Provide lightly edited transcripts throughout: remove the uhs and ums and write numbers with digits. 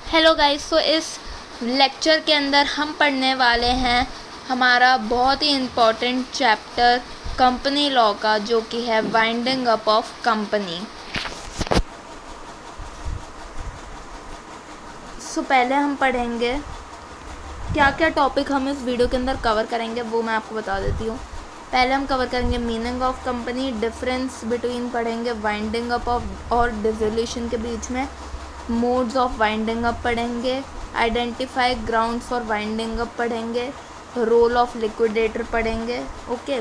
Hello guys, सो इस lecture के अंदर हम पढ़ने वाले हैं हमारा बहुत ही इम्पोर्टेंट चैप्टर कंपनी लॉ का, जो कि है वाइंडिंग अप ऑफ कंपनी। सो पहले हम पढ़ेंगे क्या क्या टॉपिक हम इस वीडियो के अंदर कवर करेंगे, वो मैं आपको बता देती हूँ। पहले हम कवर करेंगे meaning of company, difference between पढ़ेंगे वाइंडिंग अप ऑफ और डिसोल्यूशन के बीच में, मोड्स ऑफ वाइंडिंग अप पढ़ेंगे, identify ground for winding up पढ़ेंगे, रोल ऑफ लिक्विडेटर पढ़ेंगे। ओके,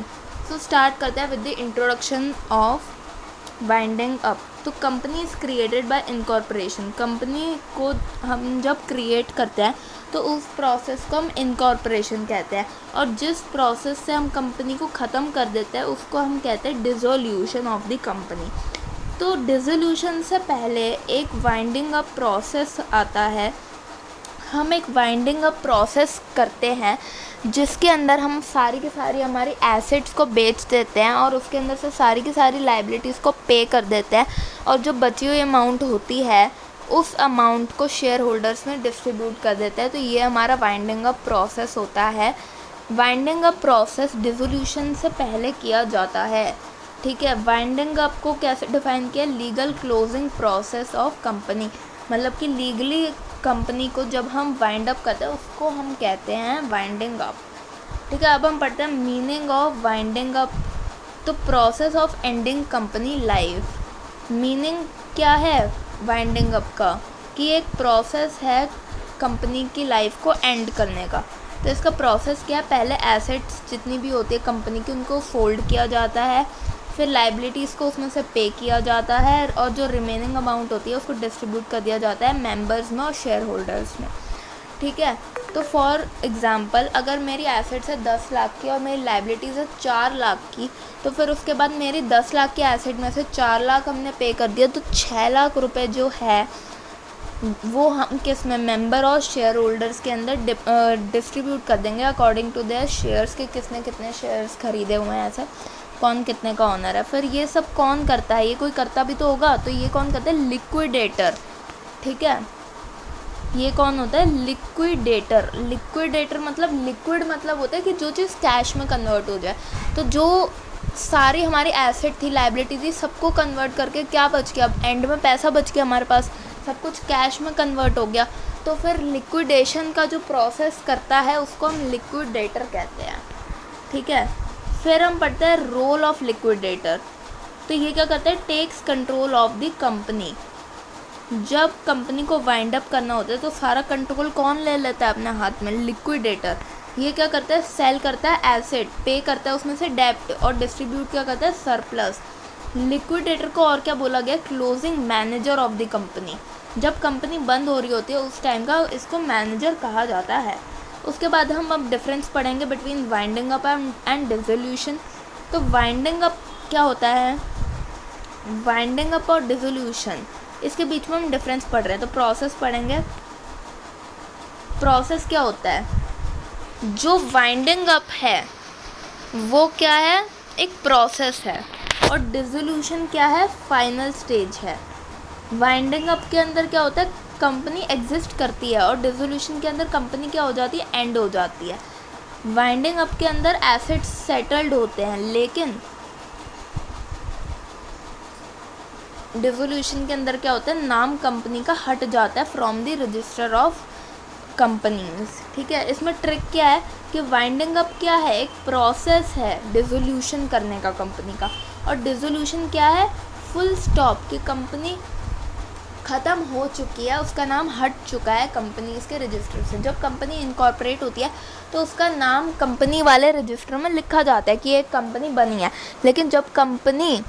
सो स्टार्ट करते हैं with the introduction of winding up. तो company is created by incorporation. Company को हम जब क्रिएट करते हैं तो उस प्रोसेस को हम इनकॉर्पोरेशन कहते हैं, और जिस प्रोसेस से हम कंपनी को ख़त्म कर देते हैं उसको हम कहते हैं डिसोल्यूशन ऑफ द कंपनी। तो डिसोल्यूशन से पहले एक वाइंडिंग अप प्रोसेस आता है। हम एक वाइंडिंग अप प्रोसेस करते हैं जिसके अंदर हम सारी की सारी हमारी एसेट्स को बेच देते हैं और उसके अंदर से सारी की सारी लाइबिलिटीज़ को पे कर देते हैं, और जो बची हुई अमाउंट होती है उस अमाउंट को शेयर होल्डर्स में डिस्ट्रीब्यूट कर देते हैं। तो ये हमारा वाइंडिंग अप प्रोसेस होता है। वाइंडिंग अप प्रोसेस डिसोल्यूशन से पहले किया जाता है। ठीक है, वाइंडिंग अप को कैसे डिफाइन किया? Legal closing process of company, मतलब कि लीगली कंपनी को जब हम वाइंड अप करते हैं उसको हम कहते हैं वाइंडिंग अप। ठीक है, अब हम पढ़ते हैं मीनिंग ऑफ वाइंडिंग अप। तो process of ending company life. Meaning क्या है वाइंडिंग अप का? कि एक प्रोसेस है कंपनी की लाइफ को एंड करने का। तो इसका प्रोसेस क्या है? पहले एसेट्स जितनी भी होती है कंपनी की उनको फोल्ड किया जाता है, फिर लाइबिलिटीज़ को उसमें से पे किया जाता है, और जो रिमेनिंग अमाउंट होती है उसको डिस्ट्रीब्यूट कर दिया जाता है मेंबर्स में और शेयर होल्डर्स में। ठीक है, तो फॉर एग्ज़ाम्पल अगर मेरी एसेट्स है 10 लाख की और मेरी लाइबिलिटीज़ है 4 लाख की, तो फिर उसके बाद मेरी 10 लाख की एसेट में से 4 लाख हमने पे कर दिया, तो 6 लाख रुपए जो है वो हम किस में? मेंबर और शेयर होल्डर्स के अंदर डिस्ट्रीब्यूट कर देंगे अकॉर्डिंग टू देयर शेयर्स के किसने कितने शेयर्स खरीदे हुए हैं, ऐसे कौन कितने का ऑनर है। फिर ये सब कौन करता है? ये कोई करता भी तो होगा, तो ये कौन करता है? लिक्विडेटर। ठीक है, ये कौन होता है? लिक्विडेटर। लिक्विडेटर मतलब लिक्विड मतलब होता है कि जो चीज़ कैश में कन्वर्ट हो जाए। तो जो सारी हमारी एसेट थी, लाइबिलिटी थी, सबको कन्वर्ट करके क्या बच गया? अब एंड में पैसा बच गया हमारे पास, सब कुछ कैश में कन्वर्ट हो गया। तो फिर लिक्विडेशन का जो प्रोसेस करता है उसको हम लिक्विडेटर कहते हैं। ठीक है, फिर हम पढ़ते हैं रोल ऑफ लिक्विडेटर। तो ये क्या करता है? Takes control of the company. जब कंपनी को वाइंड अप करना होता है तो सारा कंट्रोल कौन ले लेता है अपने हाथ में? लिक्विडेटर। ये क्या करता है? सेल करता है एसेट, पे करता है उसमें से डेब्ट, और डिस्ट्रीब्यूट क्या करता है? सरप्लस। लिक्विडेटर को और क्या बोला गया? Closing manager of the company. जब कंपनी बंद हो रही होती है उस टाइम का इसको मैनेजर कहा जाता है। उसके बाद हम अब डिफरेंस पढ़ेंगे between winding up and dissolution. तो वाइंडिंग अप क्या होता है? वाइंडिंग अप और डिसोल्यूशन, इसके बीच में हम डिफरेंस पढ़ रहे हैं। तो प्रोसेस पढ़ेंगे। प्रोसेस क्या होता है? जो वाइंडिंग अप है वो क्या है? एक प्रोसेस है। और डिसोल्यूशन क्या है? फाइनल स्टेज है। वाइंडिंग अप के अंदर क्या होता है? कंपनी एग्जिस्ट करती है, और डिसोल्यूशन के अंदर कंपनी क्या हो जाती है? एंड हो जाती है। वाइंडिंग अप के अंदर एसेट्स सेटल्ड होते हैं, लेकिन डिसोल्यूशन के अंदर क्या होता है? नाम कंपनी का हट जाता है from the register of companies. ठीक है, इसमें ट्रिक क्या है कि वाइंडिंग अप क्या है? एक प्रोसेस है डिसोल्यूशन करने का कंपनी का, और डिसोल्यूशन क्या है? फुल स्टॉप, कि कंपनी ख़त्म हो चुकी है, उसका नाम हट चुका है कंपनीज के रजिस्टर से। जब कंपनी इनकॉर्पोरेट होती है तो उसका नाम कंपनी वाले रजिस्टर में लिखा जाता है कि एक कंपनी बनी है, लेकिन जब कंपनी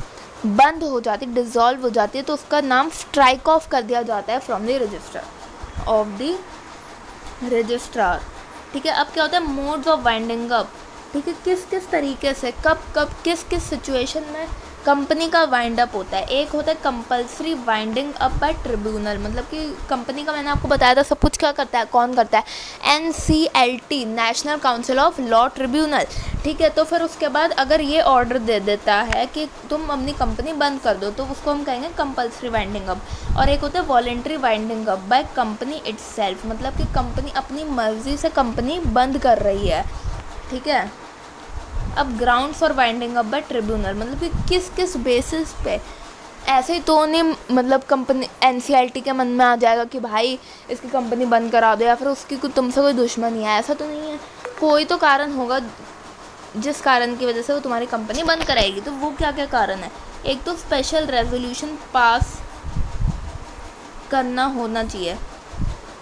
बंद हो जाती, डिज़ोल्व हो जाती है, तो उसका नाम स्ट्राइक ऑफ कर दिया जाता है from the register of the registrar. ठीक है, अब क्या होता है? Modes of winding up. ठीक है, किस किस तरीके से, कब कब, किस किस सिचुएशन में कंपनी का वाइंड अप होता है, एक होता है compulsory winding up by tribunal, मतलब कि कंपनी का मैंने आपको बताया था सब कुछ क्या करता है, कौन करता है, NCLT, national council of law tribunal, ठीक है। तो फिर उसके बाद अगर ये ऑर्डर दे देता है कि तुम अपनी कंपनी बंद कर दो, तो उसको हम कहेंगे कंपल्सरी वाइंडिंग अप। और एक होता है voluntary winding up by company itself, मतलब कि कंपनी अपनी मर्जी से कंपनी बंद कर रही है, ठीक है। अब ground for winding up by tribunal, मतलब कि किस किस बेसिस पे, ऐसे ही तो नहीं मतलब कंपनी NCLT के मन में आ जाएगा कि भाई इसकी कंपनी बंद करा दो, या फिर उसकी तुमसे कोई दुश्मनी है, ऐसा तो नहीं है। कोई तो कारण होगा जिस कारण की वजह से वो तुम्हारी कंपनी बंद कराएगी। तो वो क्या क्या कारण है, एक तो स्पेशल रेजोल्यूशन पास करना होना चाहिए।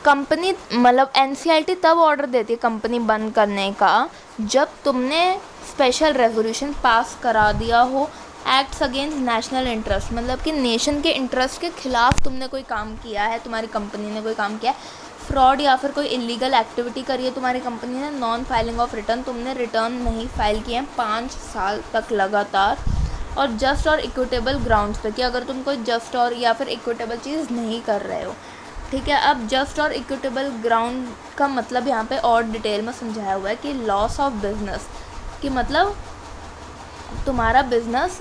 कंपनी मतलब NCLT तब ऑर्डर देती है कंपनी बंद करने का जब तुमने स्पेशल रेजोल्यूशन पास करा दिया हो, एक्ट्स अगेंस्ट नेशनल इंटरेस्ट, मतलब कि नेशन के इंटरेस्ट के खिलाफ तुमने कोई काम किया है, तुम्हारी कंपनी ने कोई काम किया है, फ्रॉड या फिर कोई इलीगल एक्टिविटी करी है तुम्हारी कंपनी ने, नॉन फाइलिंग ऑफ रिटर्न, तुमने रिटर्न नहीं फाइल किए हैं 5 साल तक लगातार, और जस्ट और इक्विटेबल ग्राउंड्स पे, कि अगर तुम कोई जस्ट और या फिर इक्विटेबल चीज़ नहीं कर रहे हो, ठीक है। अब जस्ट और इक्विटेबल ग्राउंड का मतलब यहाँ पे और डिटेल में समझाया हुआ है कि लॉस ऑफ बिजनेस, कि मतलब तुम्हारा बिजनेस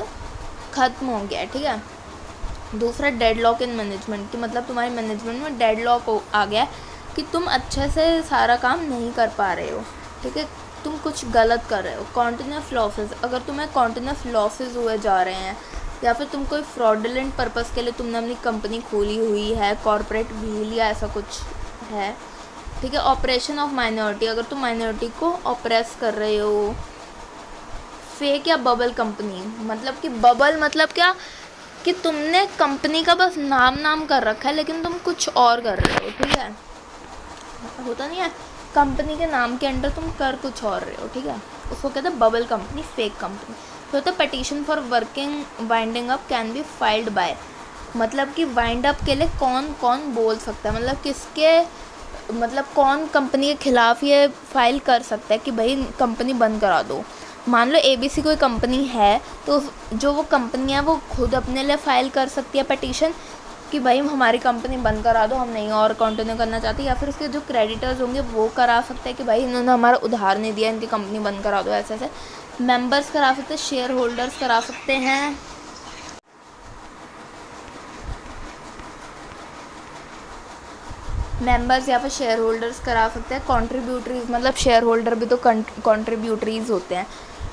ख़त्म हो गया है, ठीक है। दूसरा डेडलॉक इन मैनेजमेंट, कि मतलब तुम्हारी मैनेजमेंट में डेडलॉक आ गया है कि तुम अच्छे से सारा काम नहीं कर पा रहे हो, ठीक है, तुम कुछ गलत कर रहे हो। कॉन्टिन्यूस लॉसेस, अगर तुम्हें कॉन्टिन्यूस लॉसेस हुए जा रहे हैं, या फिर तुम कोई फ्रॉडुलेंट पर्पस के लिए तुमने अपनी कंपनी खोली हुई है, कॉर्पोरेट व्हील या ऐसा कुछ है, ठीक है। ऑपरेशन ऑफ माइनॉरिटी, अगर तुम माइनॉरिटी को ऑपरेस कर रहे हो। फेक या बबल कंपनी, मतलब कि बबल मतलब क्या, कि तुमने कंपनी का बस नाम कर रखा है लेकिन तुम कुछ और कर रहे हो, ठीक है। होता नहीं है, कंपनी के नाम के अंडर तुम कर कुछ और रहे हो, ठीक है, उसको कहते हैं बबल कंपनी, फेक कंपनी। तो होता है petition for working winding up can be filed by, मतलब कि वाइंड अप के लिए कौन कौन बोल सकता है, मतलब किसके, मतलब कौन कंपनी के खिलाफ ये फाइल कर सकता है कि भाई कंपनी बंद करा दो। मान लो ABC कोई कंपनी है, तो जो वो कंपनी है वो खुद अपने लिए फ़ाइल कर सकती है पटिशन कि भाई हमारी कंपनी बंद करा दो, हम नहीं और कंटिन्यू करना चाहते, या फिर उसके जो क्रेडिटर्स होंगे वो करा सकते हैं कि भाई इन्होंने हमारा उधार नहीं दिया, इनकी कंपनी बंद करा दो, ऐसे ऐसे। मेंबर्स करा सकते हैं, शेयर होल्डर्स करा सकते हैं, मेंबर्स या फिर शेयर होल्डर्स करा सकते हैं। कॉन्ट्रीब्यूटरीज, मतलब शेयर होल्डर भी तो कॉन्ट्रीब्यूटरीज होते हैं,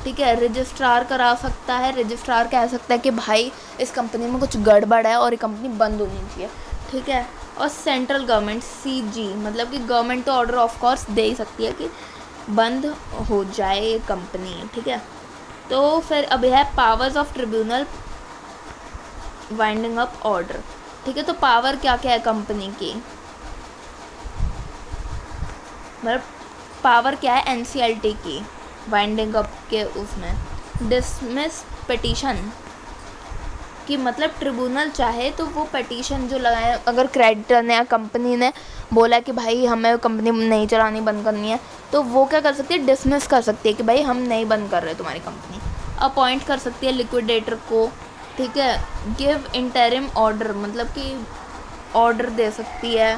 ठीक है। रजिस्ट्रार करा सकता है, रजिस्ट्रार कह सकता है कि भाई इस कंपनी में कुछ गड़बड़ है और ये कंपनी बंद होनी चाहिए, ठीक है। और सेंट्रल गवर्नमेंट CG, मतलब कि गवर्नमेंट तो ऑर्डर ऑफ कोर्स दे ही सकती है कि बंद हो जाए ये कंपनी, ठीक है। तो फिर अब है powers of tribunal winding up order, ठीक है। तो पावर क्या क्या है कंपनी की, मतलब पावर क्या है NCLT की वाइंडिंग अप के उसमें। डिसमिस पिटीशन, कि मतलब ट्रिब्यूनल चाहे तो वो पिटीशन जो लगाए, अगर क्रेडिटर ने या कंपनी ने बोला कि भाई हमें कंपनी नहीं चलानी, बंद करनी है, तो वो क्या कर सकती है, डिसमिस कर सकती है कि भाई हम नहीं बंद कर रहे तुम्हारी कंपनी। अपॉइंट कर सकती है लिक्विडेटर को, ठीक है। गिव इंटरिम ऑर्डर, मतलब कि ऑर्डर दे सकती है,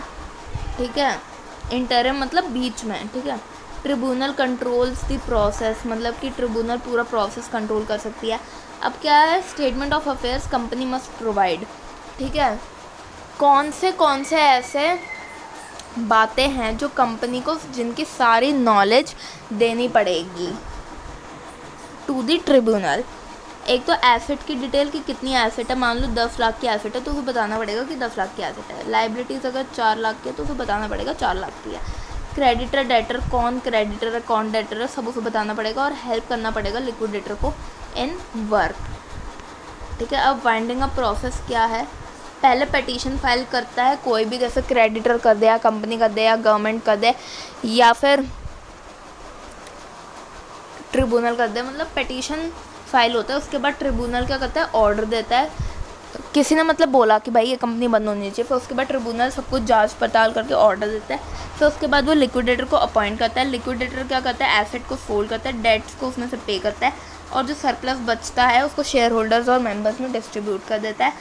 ठीक है। इंटरिम मतलब बीच में, ठीक है। ट्रिब्यूनल कंट्रोल्स द प्रोसेस, मतलब कि ट्रिब्यूनल पूरा प्रोसेस कंट्रोल कर सकती है। अब क्या है, statement of affairs company must provide, ठीक है। कौन से ऐसे बातें हैं जो कंपनी को, जिनकी सारी नॉलेज देनी पड़ेगी टू द ट्रिब्यूनल। एक तो एसेट की डिटेल कि कितनी एसेट है, मान लो 10 लाख की एसेट है तो उसे बताना पड़ेगा कि 10 लाख की एसेट है। लाइबिलिटीज़ अगर 4 लाख की है तो उसे बताना पड़ेगा 4 लाख की है। क्रेडिटर डेटर, कौन क्रेडिटर है कौन डेटर है, सब उसे बताना पड़ेगा, और हेल्प करना पड़ेगा लिक्विडेटर को इन वर्क, ठीक है। अब वाइंडिंग अप प्रोसेस क्या है, पहले पिटीशन फाइल करता है कोई भी, जैसे क्रेडिटर कर दे या कंपनी कर दे या गवर्नमेंट कर दे या फिर ट्रिब्यूनल कर दे, मतलब पिटीशन फाइल होता है। उसके बाद ट्रिब्यूनल क्या करता है, ऑर्डर देता है, किसी ने मतलब बोला कि भाई ये कंपनी बंद होनी चाहिए, फिर उसके बाद ट्रिब्यूनल सब कुछ जांच पड़ताल करके ऑर्डर देता है। फिर उसके बाद वो लिक्विडेटर को अपॉइंट करता है। लिक्विडेटर क्या करता है, एसेट को फोल्ड करता है, डेट्स को उसमें से पे करता है, और जो सरप्लस बचता है उसको शेयर होल्डर्स और मेंबर्स में डिस्ट्रीब्यूट कर देता है।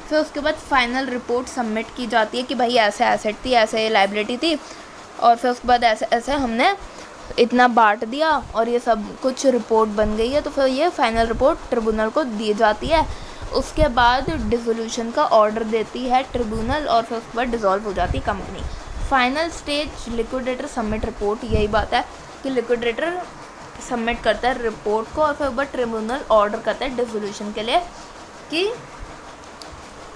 फिर उसके बाद फाइनल रिपोर्ट सबमिट की जाती है कि भाई ऐसे एसेट थी, ऐसे लाइबिलिटी थी, और फिर उसके बाद ऐसे ऐसे हमने इतना बांट दिया और ये सब कुछ रिपोर्ट बन गई है। तो फिर ये फाइनल रिपोर्ट ट्रिब्यूनल को दी जाती है। उसके बाद डिसोल्यूशन का ऑर्डर देती है ट्रिब्यूनल और फिर उसके बाद डिसॉल्व हो जाती है company. Final stage liquidator submit report, यही बात है कि लिक्विडेटर सबमिट करता है रिपोर्ट को और फिर बाद ट्रिब्यूनल ऑर्डर करता है डिसोल्यूशन के लिए कि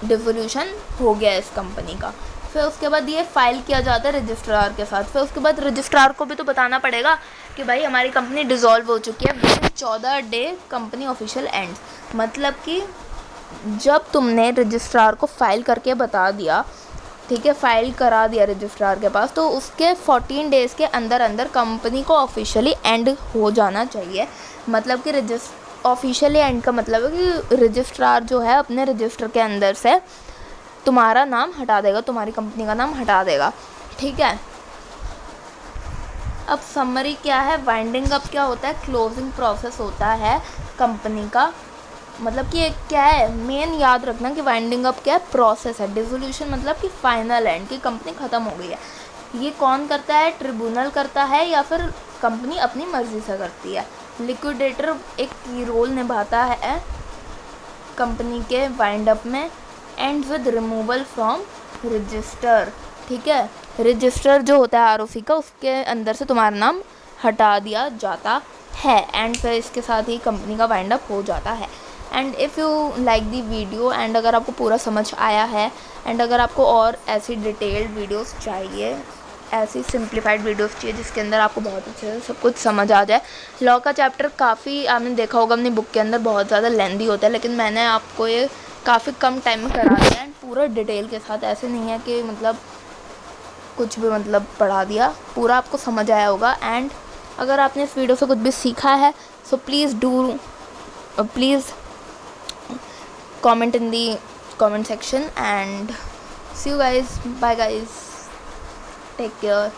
डिसोल्यूशन हो गया इस कंपनी का। फिर उसके बाद ये फाइल किया जाता है रजिस्ट्रार के साथ। फिर उसके बाद रजिस्ट्रार को भी तो बताना पड़ेगा कि भाई हमारी कंपनी डिसॉल्व हो चुकी है with 14 day company official and. मतलब कि जब तुमने रजिस्ट्रार को फाइल करके बता दिया, ठीक है, फाइल करा दिया रजिस्ट्रार के पास, तो उसके 14 डेज़ के अंदर अंदर कंपनी को ऑफिशियली एंड हो जाना चाहिए। मतलब कि ऑफिशियली एंड का मतलब है कि रजिस्ट्रार जो है अपने रजिस्टर के अंदर से तुम्हारा नाम हटा देगा, तुम्हारी कंपनी का नाम हटा देगा, ठीक है। अब समरी क्या है, वाइंडिंग अप क्या होता है, क्लोजिंग प्रोसेस होता है कंपनी का। मतलब कि एक क्या है, मेन याद रखना कि वाइंडिंग अप क्या है, प्रोसेस है। डिसोल्यूशन मतलब कि फाइनल एंड, कि कंपनी ख़त्म हो गई है। ये कौन करता है, ट्रिब्यूनल करता है या फिर कंपनी अपनी मर्ज़ी से करती है। लिक्विडेटर एक की रोल निभाता है कंपनी के वाइंड अप में। And with removal from register, ठीक है। रजिस्टर जो होता है आरओसी का, उसके अंदर से तुम्हारा नाम हटा दिया जाता है। एंड फिर इसके साथ ही कंपनी का वाइंड अप हो जाता है। And if you like the video and अगर आपको पूरा समझ आया है एंड अगर आपको और ऐसी डिटेल्ड वीडियोस चाहिए, ऐसी सिंप्लीफाइड वीडियोस चाहिए जिसके अंदर आपको बहुत अच्छे से सब कुछ समझ आ जाए। लॉ का चैप्टर काफ़ी आपने देखा होगा अपनी बुक के अंदर बहुत ज़्यादा लेंदी होता है, लेकिन मैंने आपको ये काफ़ी कम टाइम में करा दिया एंड पूरा डिटेल के साथ। ऐसे नहीं है कि मतलब कुछ भी मतलब पढ़ा दिया, पूरा आपको समझ आया होगा। एंड अगर आपने इस वीडियो से कुछ भी सीखा है so please comment in the comment section and see you guys. Bye guys, take care.